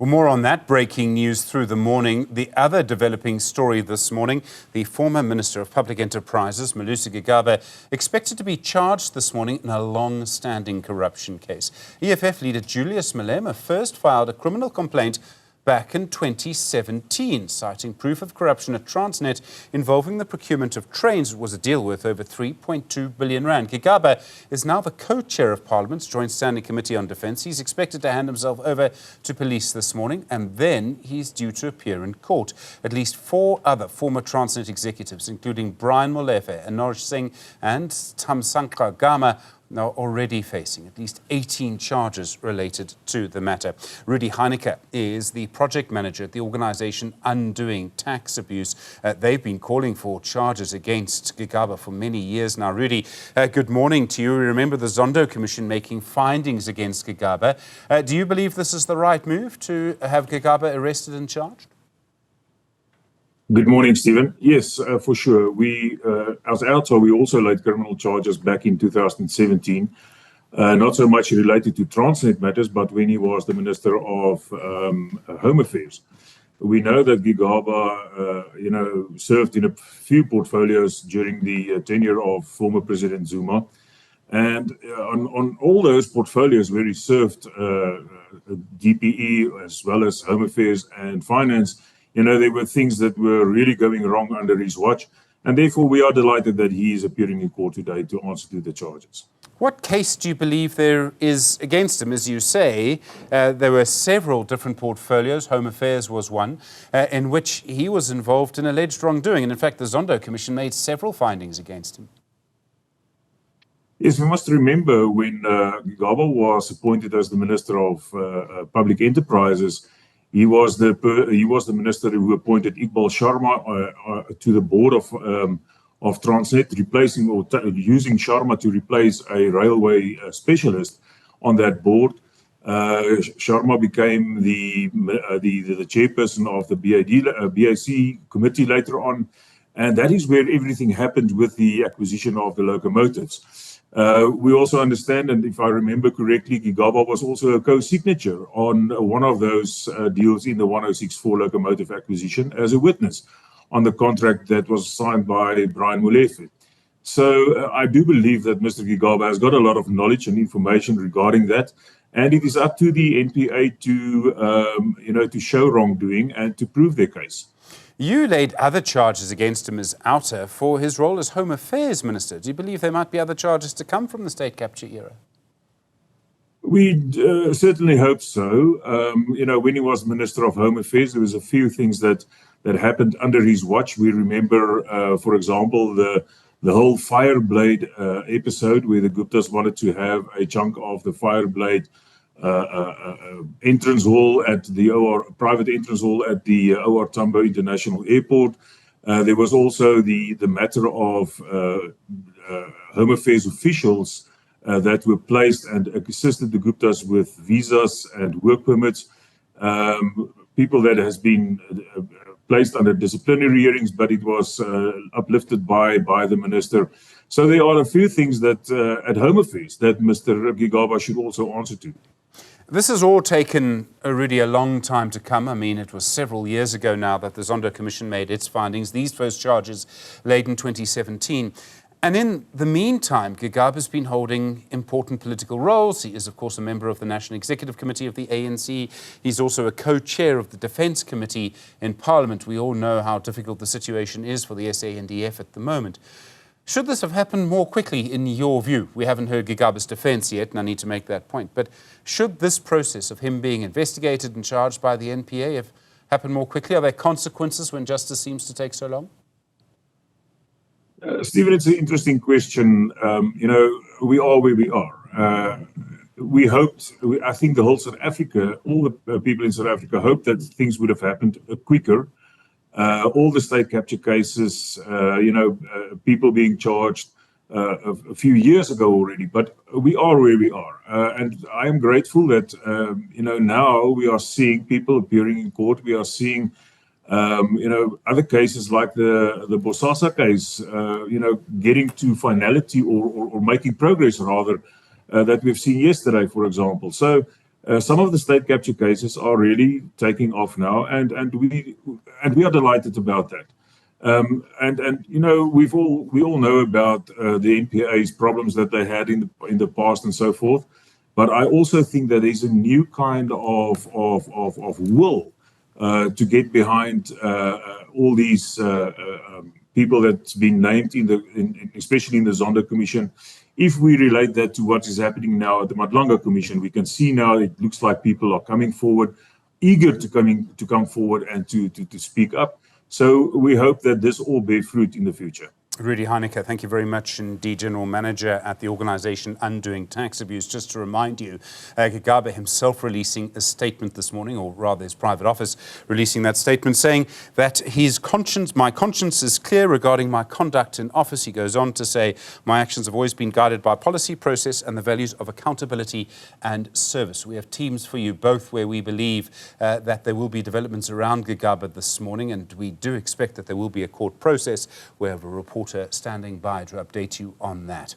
Well, more on that breaking news through the morning. The other developing story this morning, the former Minister of Public Enterprises, Malusi Gigaba, expected to be charged this morning in a long-standing corruption case. EFF leader Julius Malema first filed a criminal complaint back in 2017, citing proof of corruption at Transnet involving the procurement of trains. It was a deal worth over 3.2 billion rand. Gigaba is now the co-chair of Parliament's Joint Standing Committee on Defence. He's expected to hand himself over to police this morning, and then he's due to appear in court. At least 4 other former Transnet executives, including Brian Molefe, Anoj Singh and Thamsanqa Gama, now already facing at least 18 charges related to the matter. Rudie Heyneke is the project manager at the organisation Undoing Tax Abuse. They've been calling for charges against Gigaba for many years now. Rudie, good morning to you. We remember the Zondo Commission making findings against Gigaba. Do you believe this is the right move to have Gigaba arrested and charged? Good morning, Stephen. Yes, for sure. We, as OUTA, we also laid criminal charges back in 2017, not so much related to Transnet matters, but when he was the Minister of Home Affairs. We know that Gigaba, served in a few portfolios during the tenure of former President Zuma. And on all those portfolios where he served DPE as well as Home Affairs and Finance, there were things that were really going wrong under his watch, and therefore we are delighted that he is appearing in court today to answer to the charges. What case do you believe there is against him? As you say, there were several different portfolios, Home Affairs was one, in which he was involved in alleged wrongdoing, and in fact the Zondo Commission made several findings against him. Yes, we must remember when Gigaba was appointed as the Minister of Public Enterprises, he was the minister who appointed Iqbal Sharma to the board of Transnet, replacing or using Sharma to replace a railway specialist on that board. Sharma became the chairperson of the BAC committee later on, and that is where everything happened with the acquisition of the locomotives. We also understand, and if I remember correctly, Gigaba was also a co-signature on one of those deals in the 1064 locomotive acquisition as a witness on the contract that was signed by Brian Molefe. So I do believe that Mr. Gigaba has got a lot of knowledge and information regarding that, and it is up to the NPA to show wrongdoing and to prove their case. You laid other charges against him as OUTA for his role as Home Affairs Minister. Do you believe there might be other charges to come from the state capture era? We certainly hope so. When he was Minister of Home Affairs, there was a few things that happened under his watch. We remember, for example, the whole Fireblade episode where the Guptas wanted to have a chunk of the Fireblade entrance hall at the private entrance hall at the OR Tambo International Airport. There was also the matter of Home Affairs officials that were placed and assisted the Guptas with visas and work permits. People that has been placed under disciplinary hearings, but it was uplifted by the minister. So there are a few things that at Home Affairs that Mr. Gigaba should also answer to. This has all taken, Rudie, a long time to come. I mean, it was several years ago now that the Zondo Commission made its findings, these first charges laid in 2017. And in the meantime, Gigaba has been holding important political roles. He is, of course, a member of the National Executive Committee of the ANC. He's also a co-chair of the Defence Committee in Parliament. We all know how difficult the situation is for the SANDF at the moment. Should this have happened more quickly, in your view? We haven't heard Gigaba's defence yet, and I need to make that point. But should this process of him being investigated and charged by the NPA have happened more quickly? Are there consequences when justice seems to take so long? Stephen, it's an interesting question. We are where we are. We hoped, I think the whole South Africa, all the people in South Africa hoped that things would have happened quicker. All the state capture cases, people being charged a few years ago already, but we are where we are. And I am grateful that, now we are seeing people appearing in court. We are seeing, other cases like the Bosasa case, getting to finality or making progress rather, that we've seen yesterday, for example. So Some of the state capture cases are really taking off now, and we are delighted about that. And you know, we all know about the NPA's problems that they had in the past and so forth. But I also think that there's a new kind of will to get behind all these people that's been named especially in the Zondo Commission. If we relate that to what is happening now at the Madlanga Commission, we can see now it looks like people are coming forward, eager to come forward and to speak up. So we hope that this all bear fruit in the future. Rudie Heyneke, thank you very much indeed, General Manager at the organisation Undoing Tax Abuse. Just to remind you, Gigaba himself releasing a statement this morning, or rather his private office releasing that statement, saying that my conscience is clear regarding my conduct in office. He goes on to say, my actions have always been guided by policy, process and the values of accountability and service. We have teams for you both where we believe that there will be developments around Gigaba this morning, and we do expect that there will be a court process. We have a reporter standing by to update you on that.